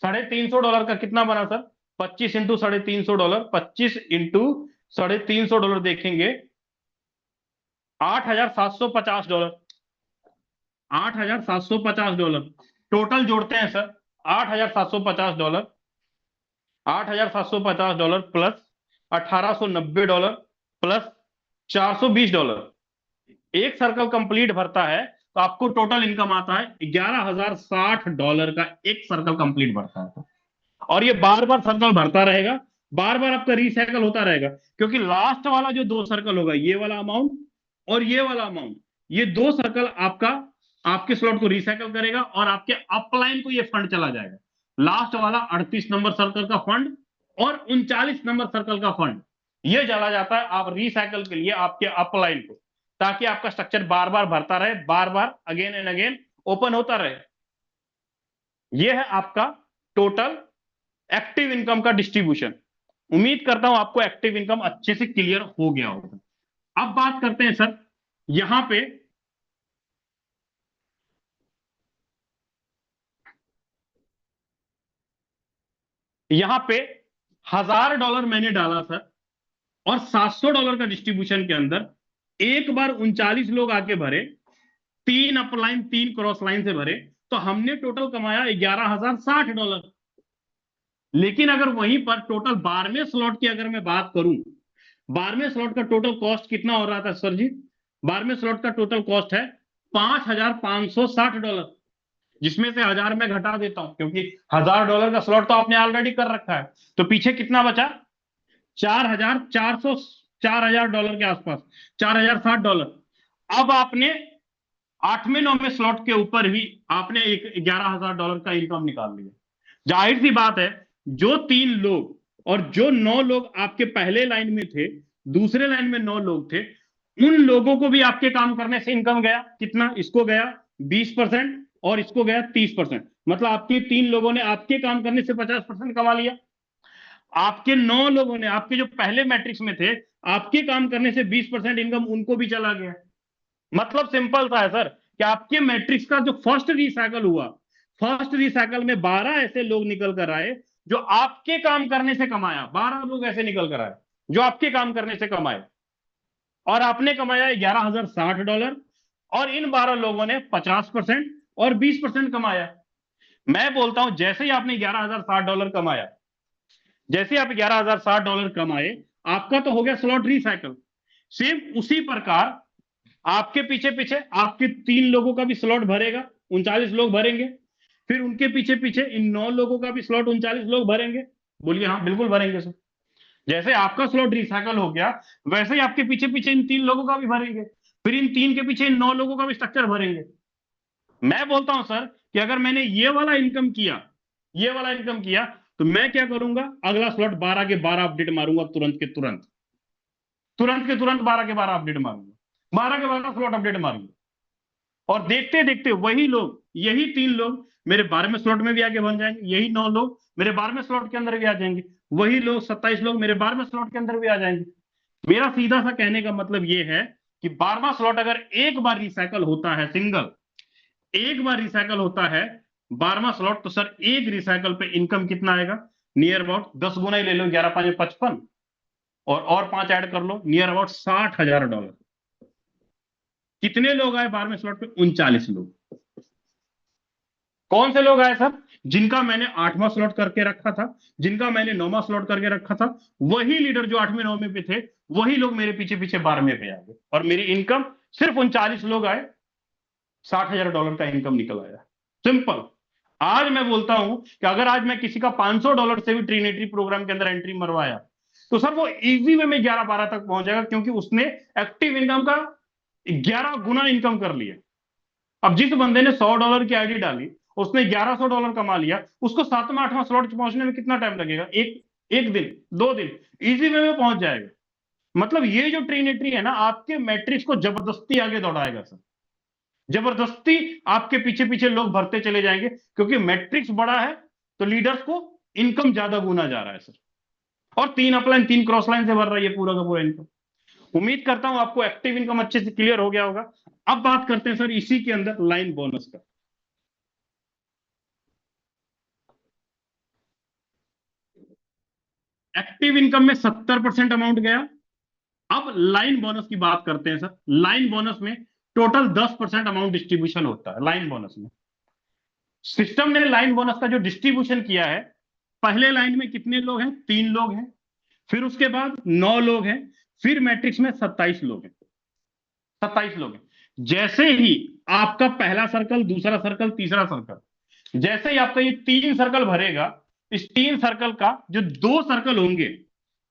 $350 का कितना बना सर? 25 इंटू $350, 25 इंटू $350 देखेंगे, $8,750। $8,750 टोटल जोड़ते हैं सर। $8,750, $8,750 plus $1,890 plus $420। एक सर्कल कंप्लीट भरता है तो आपको टोटल इनकम आता है $11,060 का, एक सर्कल कंप्लीट भरता है। और ये बार बार सर्कल भरता रहेगा, बार बार आपका रिसाइकल होता रहेगा, क्योंकि लास्ट वाला जो 2 सर्कल होगा, ये वाला अमाउंट और ये वाला अमाउंट, ये 2 सर्कल आपका, आपके स्लॉट को रिसाइकल करेगा और आपके अपलाइन को ये फंड चला जाएगा। लास्ट वाला 38 नंबर सर्कल का फंड और 39 नंबर सर्कल का फंड, ये चला जाता है आप रिसाइकल के लिए आपके अपलाइन को, ताकि आपका स्ट्रक्चर बार बार भरता रहे, बार बार अगेन एंड अगेन ओपन होता रहे। ये है आपका टोटल एक्टिव इनकम का डिस्ट्रीब्यूशन। उम्मीद करता हूं आपको एक्टिव इनकम अच्छे से क्लियर हो गया होगा। अब बात करते हैं सर, यहां पे $1,000 मैंने डाला सर, और $700 का डिस्ट्रीब्यूशन के अंदर एक बार 39 लोग आके भरे, 3 अपलाइन 3 क्रॉस लाइन से भरे, तो हमने टोटल कमाया $11,060। लेकिन अगर वहीं पर टोटल 12वें स्लॉट की अगर मैं बात करूं, 12वें स्लॉट का टोटल कॉस्ट कितना हो रहा था सर जी? 12वें स्लॉट का टोटल कॉस्ट है $5,560, जिसमें से 1000 में घटा देता हूं, क्योंकि $1,000 का स्लॉट तो आपने ऑलरेडी कर रखा है। तो पीछे कितना बचा? $4,000 के आसपास, $4,060। अब आपने 8वें 9वें स्लॉट के ऊपर ही आपने एक $11,000 का इनकम निकाल लिया। जाहिर सी बात है, जो 3 लोग और जो 9 लोग आपके पहले लाइन में थे, दूसरे लाइन में 9 लोग थे, उन लोगों को भी आपके काम करने से इनकम गया कितना? इसको गया 20% और इसको गया 30%। मतलब आपके 3 लोगों ने आपके काम करने से 50% कमा लिया। आपके 9 लोगों ने, आपके जो पहले मैट्रिक्स में थे, आपके काम करने से 20% इनकम उनको भी चला गया। मतलब सिंपल सा है सर कि आपके मैट्रिक्स का जो फर्स्ट रिसाइकल हुआ, फर्स्ट रिसाइकल में 12 ऐसे लोग निकल कर आए जो आपके काम करने से कमाया। 12 लोग ऐसे निकल कर आए जो आपके काम करने से कमाए, और आपने कमाया $11,060, और इन 12 लोगों ने 50% और 20% कमाया। मैं बोलता हूं जैसे ही आपने $11,060 कमाया, जैसे आप $11,060 कमाए, आपका तो हो गया स्लॉट रिसाइकल। सेम उसी प्रकार आपके पीछे पीछे आपके 3 लोगों का भी स्लॉट भरेगा, 39 लोग भरेंगे। फिर उनके पीछे पीछे इन 9 लोगों का भी स्लॉट 39 लोग भरेंगे। बोलिए हाँ, बिल्कुल भरेंगे सर। जैसे आपका स्लॉट रिसाइकल हो गया, वैसे ही आपके पीछे पीछे इन 3 लोगों का भी भरेंगे, फिर इन 3 के पीछे इन 9 लोगों का भी स्ट्रक्चर भरेंगे। मैं बोलता हूं सर कि अगर मैंने ये वाला इनकम किया, तो मैं क्या करूंगा, अगला स्लॉट 12 के 12 अपडेट मारूंगा, तुरंत के तुरंत 12 के 12 अपडेट मारूंगा, 12 के 12 स्लॉट अपडेट मारूंगा। और देखते देखते वही लोग, यही 3 लोग मेरे 12वें स्लॉट में भी आगे बन जाएंगे, यही 9 लोग मेरे 12वें स्लॉट के अंदर भी आ जाएंगे, वही लोग 27 लोग मेरे 12वें स्लॉट के अंदर भी आ जाएंगे। मेरा सीधा सा कहने का मतलब ये है कि 12वां स्लॉट अगर एक बार रिसाइकल होता है, एक बार रिसाइकल होता है 12वां स्लॉट, तो सर एक रिसाइकल पे इनकम कितना आएगा, नियर अबाउट 10 गुना ही ले लो, 11 5 55, और 5 ऐड कर लो, नियर अबाउट $60,000। कितने लोग आए 12वें स्लॉट पे, 39 लोग। कौन से लोग आए सर, जिनका मैंने 8वां स्लॉट करके रखा था, जिनका मैंने 9वां स्लॉट करके रखा था, वही लीडर जो 8वें 9वें पे थे, वही लोग मेरे पीछे पीछे 12वें पे आ गए, और मेरी इनकम सिर्फ 39 लोग आए, $60,000 का इनकम निकल आया। सिंपल। आज मैं बोलता हूं कि अगर आज मैं किसी का $500 से भी ट्रिनिटी प्रोग्राम के अंदर एंट्री मरवाया, तो सर वो इजी वे में 11-12 तक पहुंच जाएगा, क्योंकि उसने एक्टिव इनकम का 11 गुना इनकम कर लिया। अब जिस बंदे ने $100 की आईडी डाली, उसने $1100 कमा लिया, उसको 7वां 8वां स्लॉट पहुंचने में कितना टाइम लगेगा, एक दिन, 2 दिन, इजी वे में पहुंच जाएगा। मतलब ये जो ट्रिनिटी है ना, आपके मैट्रिक्स को जबरदस्ती आगे दौड़ाएगा सर, जबरदस्ती आपके पीछे पीछे लोग भरते चले जाएंगे, क्योंकि मैट्रिक्स बड़ा है, तो लीडर्स को इनकम ज्यादा गुना जा रहा है सर। और 3 अपलाइन 3 क्रॉस लाइन से भर रहा है ये पूरा का पूरा इनकम। उम्मीद करता हूं आपको एक्टिव इनकम अच्छे से क्लियर हो गया होगा। अब बात करते हैं सर इसी के अंदर लाइन बोनस का। एक्टिव इनकम में 70% अमाउंट गया। अब लाइन बोनस की बात करते हैं सर। लाइन बोनस में टोटल 10% अमाउंट डिस्ट्रीब्यूशन होता है लाइन बोनस में। सिस्टम ने लाइन बोनस का जो डिस्ट्रीब्यूशन किया है, पहले लाइन में कितने लोग हैं, 3 लोग हैं, फिर उसके बाद 9 लोग हैं, फिर मैट्रिक्स में 27 लोग हैं, 27 लोग हैं। जैसे ही आपका पहला सर्कल, दूसरा सर्कल, तीसरा सर्कल, जैसे ही आपका ये 3 सर्कल भरेगा, इस 3 सर्कल का जो 2 सर्कल होंगे,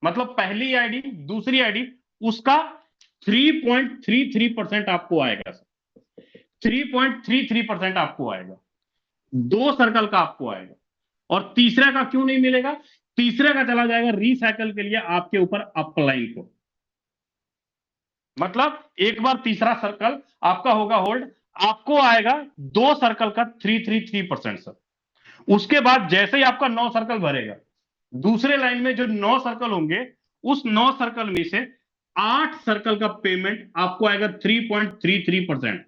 मतलब पहली आईडी दूसरी आईडी, उसका 3.33% आपको आएगा सर, 3.33% आपको आएगा, 2 सर्कल का आपको आएगा। और तीसरे का क्यों नहीं मिलेगा, तीसरे का चला जाएगा रिसाइकल के लिए आपके ऊपर अपलाइन को। मतलब एक बार तीसरा सर्कल आपका होगा होल्ड, आपको आएगा 2 सर्कल का 333% सर। उसके बाद जैसे ही आपका 9 सर्कल भरेगा, दूसरे लाइन में जो 9 सर्कल होंगे, उस 9 सर्कल में से 8 सर्कल का पेमेंट आपको आएगा 3.33%।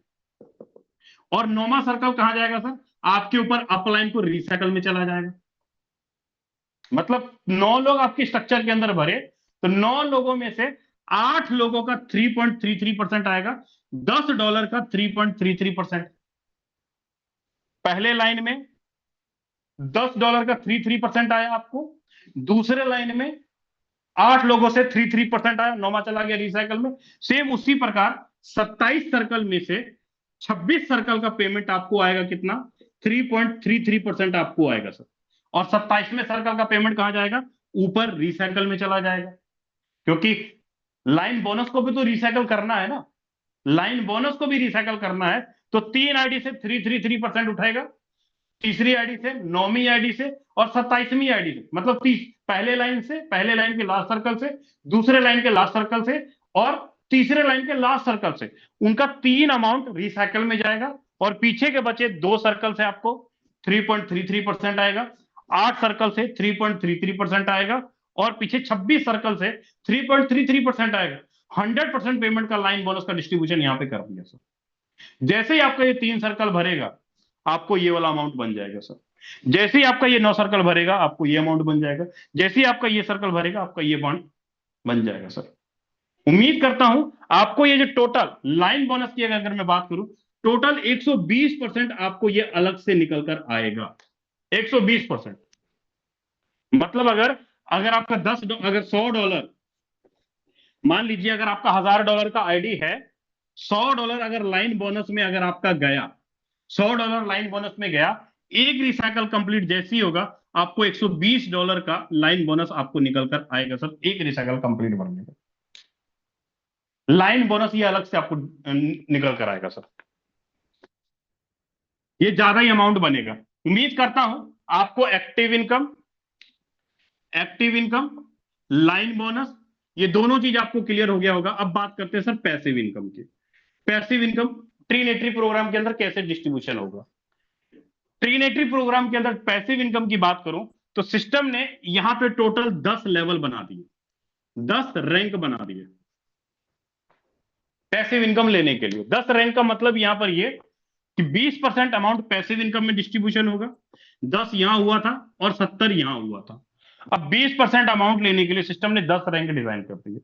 और 9वां सर्कल कहां जाएगा सर, आपके ऊपर अपलाइन को रिसाइकल में चला जाएगा। मतलब 9 लोग आपके स्ट्रक्चर के अंदर भरे, तो 9 लोगों में से 8 लोगों का 3.33% आएगा, $10 का 3.33%। पहले लाइन में $10 का 33% आया आपको, दूसरे लाइन में 8 लोगों से 33% आया, 9वां चला गया रिसाइकल में। सेम उसी प्रकार 27 सर्कल में से 26 सर्कल का पेमेंट आपको आएगा कितना, 3.33% आपको आएगा सर। और 27वें सर्कल का पेमेंट कहां जाएगा, ऊपर रिसाइकल में चला जाएगा, क्योंकि लाइन बोनस को भी तो रिसाइकल करना है ना, लाइन बोनस को भी रिसाइकल करना है, तो 3 आईडी से 333% उठाएगा, तीसरी आईडी से, 9वीं आईडी से, और 27वीं आईडी से, मतलब 30 पहले लाइन से, पहले लाइन के लास्ट सर्कल से, दूसरे लाइन के लास्ट सर्कल से, और तीसरे लाइन के लास्ट सर्कल से, उनका 3 अमाउंट रिसाइकल में जाएगा। और पीछे के बचे 2 सर्कल से आपको 3.33% आएगा, 8 सर्कल से 3.33% आएगा, और पीछे 26 सर्कल से 3.33% आएगा। 100% पेमेंट का लाइन बोनस का डिस्ट्रीब्यूशन यहां पे कर दिया सर। जैसे ही आपका ये 3 सर्कल भरेगा, आपको ये वाला अमाउंट बन जाएगा सर। जैसे ही आपका ये 9 सर्कल भरेगा, आपको ये अमाउंट बन जाएगा। जैसे ही आपका ये सर्कल भरेगा, आपका ये अमाउंट बन जाएगा सर। उम्मीद करता हूं आपको ये जो टोटल लाइन बोनस की अगर मैं बात करूं, टोटल 120% आपको ये अलग से निकल कर आएगा, 120%। मतलब अगर अगर आपका अगर $100, मान लीजिए अगर आपका $1000 का आईडी है, $100 अगर लाइन बोनस में अगर आपका गया, $100 लाइन बोनस में गया, एक रिसाइकल कंप्लीट जैसी ही होगा, आपको $120 का लाइन बोनस आपको निकल कर आएगा सर, एक रिसाइकल कंप्लीट भरने का लाइन बोनस ये अलग से आपको निकल कर आएगा सर। ये ज्यादा ही अमाउंट बनेगा। उम्मीद करता हूं आपको एक्टिव इनकम, लाइन बोनस, ये दोनों चीज आपको क्लियर हो गया होगा। अब बात करते हैं सर पैसिव इनकम की। पैसिव इनकम ट्रीनेटरी प्रोग्राम के अंदर कैसे डिस्ट्रीब्यूशन होगा। ट्रीनेटरी प्रोग्राम के अंदर पैसिव इनकम की बात करूं तो सिस्टम ने यहां पे टोटल 10 लेवल बना दिए, 10 रैंक बना दिए पैसिव इनकम लेने के लिए। 10 रैंक का मतलब यहां पर ये कि 20% अमाउंट पैसिव इनकम में डिस्ट्रीब्यूशन होगा, 10 यहां हुआ था और 70 यहां हुआ था। अब 20% अमाउंट लेने के लिए सिस्टम ने 10 रैंक डिजाइन कर दी है।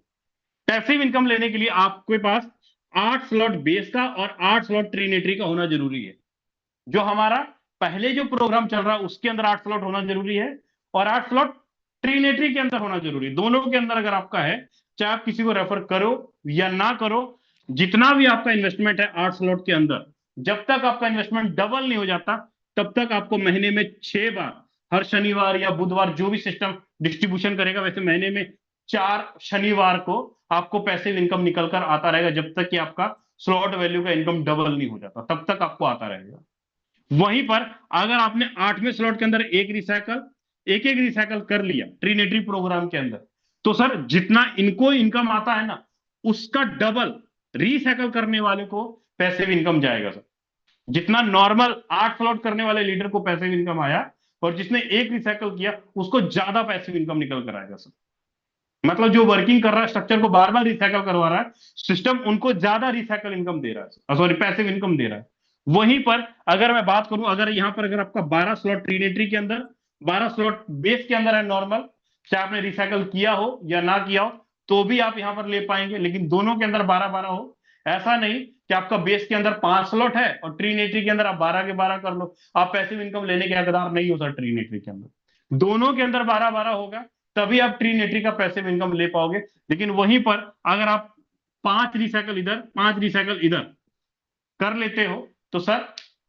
पैसिव इनकम लेने के लिए आपके पास 8 स्लॉट बेस का और 8 स्लॉट ट्रीनेटरी का होना जरूरी है। जो हमारा पहले जो प्रोग्राम चल रहा है उसके अंदर 8 स्लॉट होना जरूरी है और 8 स्लॉट ट्रीनेटरी के अंदर होना जरूरी है। दोनों के अंदर अगर आपका है, चाहे आप किसी को रेफर करो या ना करो, जितना भी आपका इन्वेस्टमेंट है 8 स्लॉट के अंदर, जब तक आपका इन्वेस्टमेंट डबल नहीं हो जाता तब तक आपको महीने में 6 बार, हर शनिवार या बुधवार जो भी सिस्टम डिस्ट्रीब्यूशन करेगा, वैसे महीने में 4 शनिवार को आपको पैसिव इनकम निकल कर आता रहेगा। जब तक कि आपका स्लॉट वैल्यू का इनकम डबल नहीं हो जाता तब तक आपको आता रहेगा। वहीं पर अगर आपने 8वें स्लॉट के अंदर एक एक रिसाइकल कर लिया ट्रीनेटरी प्रोग्राम के अंदर, तो सर जितना इनको इनकम आता है ना, उसका डबल रिसाइकल करने वाले को पैसिव इनकम जाएगा सर। जितना नॉर्मल 8 स्लॉट करने वाले लीडर को पैसिव इनकम आया और जिसने एक रिसाइकल किया उसको ज्यादा पैसिव इनकम निकल कर आएगा सर। मतलब जो वर्किंग कर रहा है, स्ट्रक्चर को बार बार रिसाइकल करवा रहा है, सिस्टम उनको ज्यादा रिसाइकल इनकम दे रहा है, सॉरी पैसिव इनकम दे रहा है। वहीं पर अगर मैं बात करूं, अगर यहां पर अगर आपका 12 स्लॉट ट्रीनेटरी के अंदर, 12 स्लॉट बेस के अंदर है नॉर्मल, चाहे आपने रिसाइकल किया हो या ना किया हो तो भी आप यहां पर ले पाएंगे, लेकिन दोनों के अंदर 12-12 हो। ऐसा नहीं कि आपका बेस के अंदर 5 स्लॉट है और ट्रीनेटरी के अंदर आप 12 के 12 कर लो, आप पैसिव इनकम लेने के हकदार नहीं हो सर। ट्रीनेटरी के अंदर दोनों के अंदर 12-12 होगा, तभी आप ट्रीनेटरी का पैसिव इनकम ले पाओगे। लेकिन वहीं पर अगर आप 5 रिसाइकल इधर 5 रिसाइकल इधर कर लेते हो तो सर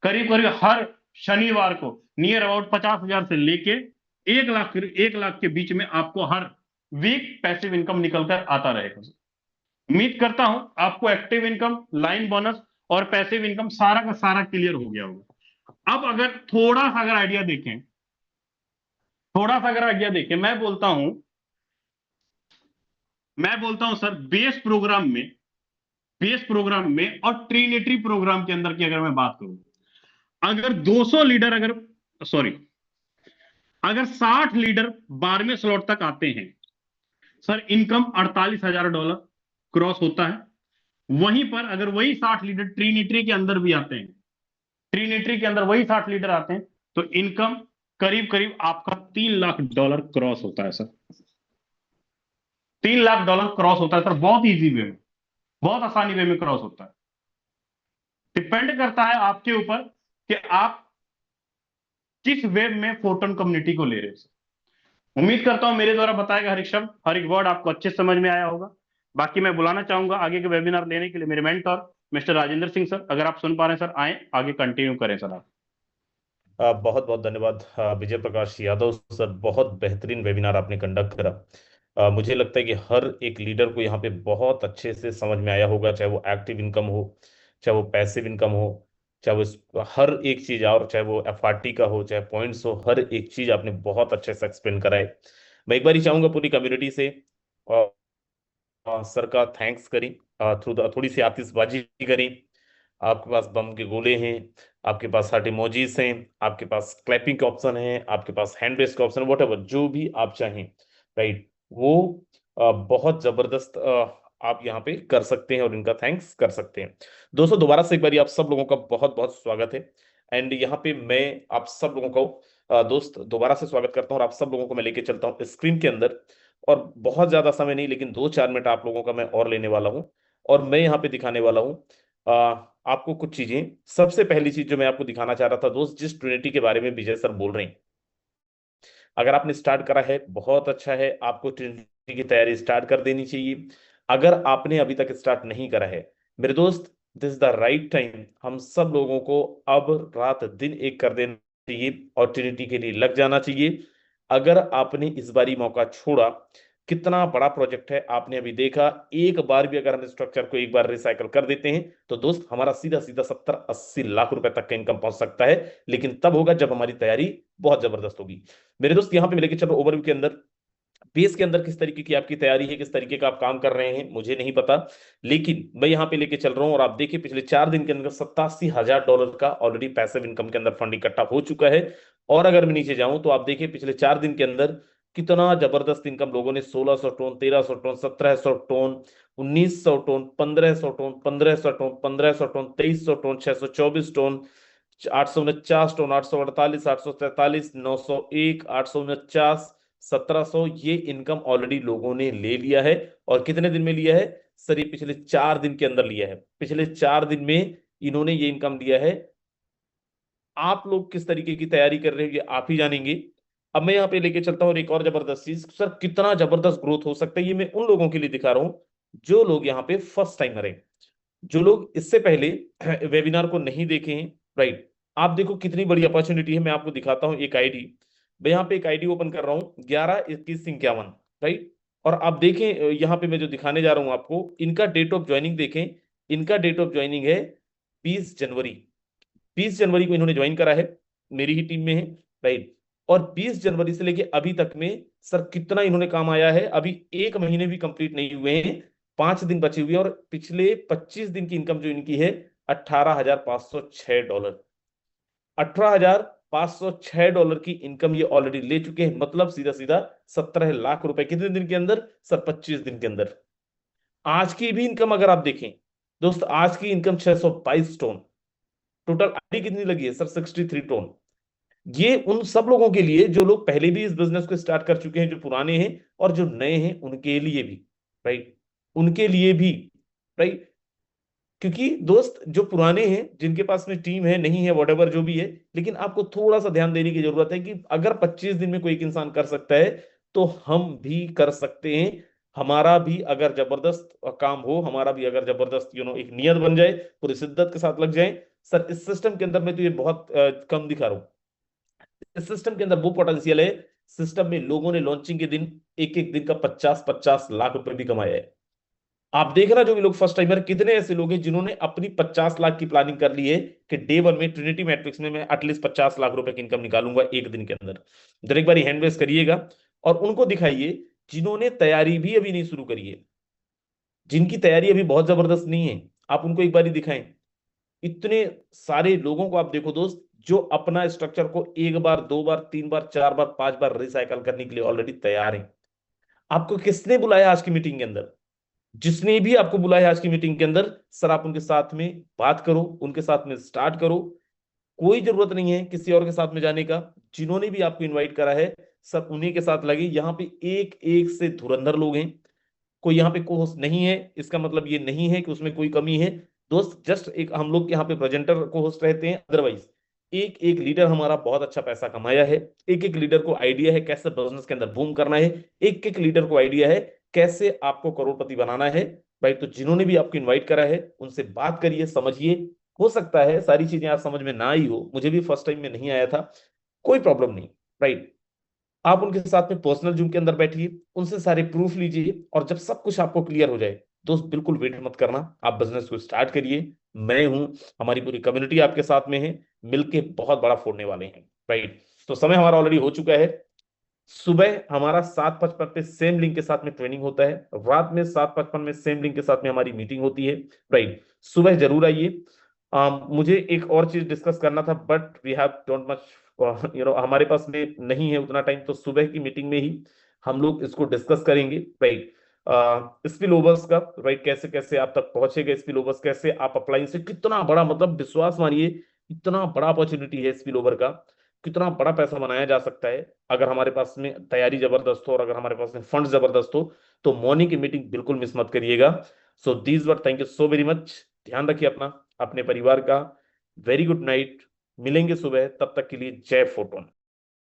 करीब करीब हर शनिवार को नियर अबाउट 50,000 से लेके 1 लाख के बीच में आपको हर वीक पैसिव इनकम निकलकर आता रहेगा। उम्मीद करता हूं आपको एक्टिव इनकम, लाइन बोनस और पैसिव इनकम सारा का सारा क्लियर हो गया होगा। अब अगर थोड़ा सा अगर आइडिया देखें, मैं बोलता हूं सर बेस प्रोग्राम में और ट्रीनेटरी प्रोग्राम के अंदर की अगर मैं बात करूं, अगर 200 लीडर अगर 60 लीडर 12वें स्लॉट तक आते हैं सर, इनकम $48,000 क्रॉस होता है। वहीं पर अगर वही 60 लीडर ट्रीनेटरी के अंदर भी आते हैं, ट्रीनेटरी के अंदर वही 60 लीडर आते हैं, तो इनकम करीब करीब आपका $3 लाख क्रॉस होता है सर। $3 लाख क्रॉस होता है सर, बहुत इजी वे में, बहुत आसानी वे में क्रॉस होता है। डिपेंड करता है आपके ऊपर कि आप किस वेब में फोटोन कम्युनिटी को ले रहे हैं। उम्मीद करता हूं मेरे द्वारा बताया गया हर एक शब्द, हर एक वर्ड आपको अच्छे समझ में आया होगा। बाकी मैं बुलाना चाहूंगा आगे के वेबिनार लेने के लिए मेरे mentor mister Rajendra Singh sir. अगर आप सुन पा रहे हैं सर, आए आगे कंटिन्यू करें सर आप। बहुत बहुत धन्यवाद विजय प्रकाश यादव सर, बहुत बेहतरीन वेबिनार आपने कंडक्ट करा। मुझे लगता है कि हर एक लीडर को यहाँ पे बहुत अच्छे से समझ में आया होगा, चाहे वो एक्टिव इनकम हो, चाहे वो पैसिव इनकम हो, चाहे वो हर एक चीज, और चाहे वो एफआरटी का हो, चाहे पॉइंट्स हो, हर एक चीज आपने बहुत अच्छे से एक्सप्लेन करा है। मैं एक बार ही चाहूंगा पूरी कम्युनिटी से सर का थैंक्स करी, थोड़ी सी आतिशबाजी करी। आपके पास बम के गोले हैं, आपके पास हार्ट इमोजीज हैं, आपके पास क्लैपिंग का ऑप्शन है, आपके पास हैंड रेस का ऑप्शन है, वॉट जो भी आप चाहें, राइट, वो बहुत जबरदस्त आप यहाँ पे कर सकते हैं और इनका थैंक्स कर सकते हैं। दोस्तों दोबारा से एक बार आप सब लोगों का बहुत बहुत स्वागत है। एंड यहाँ पे मैं आप सब लोगों को दोस्त दोबारा से स्वागत करता हूँ और आप सब लोगों को मैं लेके चलता हूँ स्क्रीन के अंदर। और बहुत ज्यादा समय नहीं, लेकिन 2-4 मिनट आप लोगों का मैं और लेने वाला हूँ और मैं यहाँ पे दिखाने वाला हूँ आपको कुछ चीजें। सबसे पहली चीज जो मैं आपको दिखाना चाह रहा था दोस्त, जिस ट्रिनिटी के बारे में विजय सर बोल रहे हैं, अगर आपने स्टार्ट करा है बहुत अच्छा है, आपको ट्रिनिटी की तैयारी स्टार्ट कर देनी चाहिए। अगर आपने अभी तक स्टार्ट नहीं करा है मेरे दोस्त, this is the right time. हम सब लोगों को अब रात दिन एक कर देना चाहिए और ट्रिनिटी के लिए लग जाना चाहिए। अगर आपने इस बारी मौका छोड़ा, कितना बड़ा प्रोजेक्ट है आपने अभी देखा, एक बार भी अगर हम स्ट्रक्चर को एक बार रिसाइकल कर देते हैं तो दोस्त हमारा सीधा सीधा 70-80 लाख रुपए तक का इनकम पहुंच सकता है। लेकिन तब होगा जब हमारी तैयारी बहुत जबरदस्त होगी। मेरे दोस्त यहाँ पे मैं लेके चलो ओवरव्यू के अंदर, बेस के अंदर किस तरीके की आपकी तैयारी है, किस तरीके का आप काम कर रहे हैं मुझे नहीं पता, लेकिन मैं यहाँ पे लेके चल रहा हूँ। और आप देखिए पिछले 4 दिन के अंदर $87,000 का ऑलरेडी पैसिव इनकम के अंदर फंड इकट्ठा हो चुका है। और अगर मैं नीचे जाऊं तो आप देखिए पिछले 4 दिन के अंदर कितना जबरदस्त इनकम लोगों ने, 1600 ton, 1300 ton, 1700 ton, 1900 ton, 1500 ton, 1500 ton, 1500 ton, 2300 ton, 624 ton, 849 ton, 848, 843, 901, 849, 1700, ये इनकम ऑलरेडी लोगों ने ले लिया है। और कितने दिन में लिया है सर? ये पिछले 4 दिन के अंदर लिया है। पिछले 4 दिन में इन्होंने ये इनकम दिया है। आप लोग किस तरीके की तैयारी कर रहे हैं ये आप ही जानेंगे। अब मैं यहाँ पे लेके चलता हूँ और एक और जबरदस्त चीज, सर कितना जबरदस्त ग्रोथ हो सकता है ये मैं उन लोगों के लिए दिखा रहा हूँ जो लोग यहाँ पे फर्स्ट टाइमर है, जो लोग इससे पहले वेबिनार को नहीं देखे हैं। राइट, आप देखो कितनी बड़ी अपॉर्चुनिटी है। मैं आपको दिखाता हूँ एक आईडी, मैं यहाँ पे एक आईडी ओपन कर रहा हूँ 11-21-51। राइट, और आप देखें यहाँ पे मैं जो दिखाने जा रहा हूँ आपको, इनका डेट ऑफ ज्वाइनिंग देखें। इनका डेट ऑफ ज्वाइनिंग है 20 जनवरी। 20 जनवरी को इन्होंने ज्वाइन करा है, मेरी ही टीम में है। राइट, और 20 जनवरी से लेके अभी तक में सर कितना इन्होंने काम आया है, अभी 1 महीने भी कंप्लीट नहीं हुए हैं, 5 दिन बचे हुए हैं। और पिछले 25 दिन की इनकम जो इनकी है $18,506। $18,506 की इनकम ये ऑलरेडी ले चुके हैं, मतलब सीधा सीधा 17 लाख रुपए कितने दिन के अंदर सर? 25 दिन के अंदर। आज की भी इनकम अगर आप देखें दोस्त, आज की इनकम 622 टन, टोटल आईडी कितनी लगी है सर? 63 टन। ये उन सब लोगों के लिए जो लोग पहले भी इस बिजनेस को स्टार्ट कर चुके हैं, जो पुराने हैं और जो नए हैं उनके लिए भी। राइट, उनके लिए भी। राइट, क्योंकि दोस्त जो पुराने हैं जिनके पास में टीम है नहीं है वॉटेवर जो भी है, लेकिन आपको थोड़ा सा ध्यान देने की जरूरत है कि अगर 25 दिन में कोई एक इंसान कर सकता है तो हम भी कर सकते हैं। हमारा भी अगर जबरदस्त काम हो, हमारा भी अगर जबरदस्त एक नियत बन जाए, पूरी शिद्दत के साथ लग जाए। सर इस सिस्टम के अंदर में तो ये बहुत कम दिखा रहा हूं, इस सिस्टम के अंदर वो पोटेंशियल है। सिस्टम में लोगों ने लॉन्चिंग के दिन एक एक दिन का 50-50 लाख रुपए भी कमाया है। आप देख रहे जो भी लोग फर्स्ट टाइमर, कितने ऐसे लोग हैं जिन्होंने अपनी 50 लाख की प्लानिंग कर ली है कि डे वन में ट्रिनिटी मैट्रिक्स में मैं एटलीस्ट 50 लाख रुपए की इनकम निकालूंगा एक दिन के अंदर। जरा एक बार हैंड रेस करिएगा और उनको दिखाइए जिन्होंने तैयारी भी अभी नहीं शुरू करी है, जिनकी तैयारी अभी बहुत जबरदस्त नहीं है, आप उनको एक बार दिखाएं। इतने सारे लोगों को आप देखो दोस्त जो अपना स्ट्रक्चर को एक बार, दो बार, तीन बार, चार बार, पांच बार रिसाइकल करने के लिए ऑलरेडी तैयार हैं। आपको किसने बुलाया आज की मीटिंग के अंदर? जिसने भी आपको बुलाया आज की मीटिंग के अंदर, सर आप उनके साथ में बात करो, उनके साथ में स्टार्ट करो। कोई जरूरत नहीं है किसी और के साथ में जाने का। जिन्होंने भी आपको इनवाइट करा है सब उन्हीं के साथ लगे। यहाँ पे एक एक से धुरंधर लोग हैं, कोई यहाँ पे को होस्ट नहीं है इसका मतलब ये नहीं है कि उसमें कोई कमी है दोस्त। जस्ट एक हम लोग यहाँ पे प्रेजेंटर को होस्ट रहते हैं, अदरवाइज एक एक लीडर हमारा बहुत अच्छा पैसा कमाया है। एक एक लीडर को आइडिया है कैसे बिजनेस के अंदर बूम करना है, एक एक लीडर को आइडिया है कैसे आपको करोड़पति बनाना है। भाई तो जिन्होंने भी आपको इन्वाइट करा है उनसे बात करिए, समझिए। हो सकता है सारी चीजें आज समझ में ना आई हो, मुझे भी फर्स्ट टाइम में नहीं आया था, कोई प्रॉब्लम नहीं। राइट, आप उनके साथ में पर्सनल जूम के अंदर बैठिए, उनसे सारे प्रूफ लीजिए और जब सब कुछ आपको क्लियर हो जाए दोस्त बिल्कुल वेट मत करना, आप बिजनेस को स्टार्ट करिए। मैं हूं, हमारी पूरी कम्युनिटी आपके साथ में है, मिलके बहुत बड़ा फोड़ने वाले हैं। राइट, तो समय हमारा ऑलरेडी हो चुका है। सुबह हमारा 7:55 पे सेम लिंक के साथ में ट्रेनिंग होता है, रात में 7:55 में सेम लिंक के साथ में हमारी मीटिंग होती है। राइट, सुबह जरूर आइए। मुझे एक और चीज डिस्कस करना था but we have don't much हमारे पास में नहीं है उतना टाइम, तो सुबह की मीटिंग में ही हम लोग इसको डिस्कस करेंगे। राइट, स्पिल ओवर्स का, राइट, कैसे कैसे आप तक पहुंचेगा स्पिल ओवर्स, कैसे आप अप्लाई से कितना बड़ा, मतलब विश्वास मानिए इतना बड़ा अपॉर्चुनिटी है स्पिल ओवर का, कितना बड़ा पैसा बनाया जा सकता है अगर हमारे पास में तैयारी जबरदस्त हो और अगर हमारे पास में फंड जबरदस्त हो। तो मॉर्निंग की मीटिंग बिल्कुल मिस मत करिएगा। So these were, thank you so very much. ध्यान रखिए अपना, अपने परिवार का। वेरी गुड नाइट, मिलेंगे सुबह, तब तक के लिए जय फोटोन।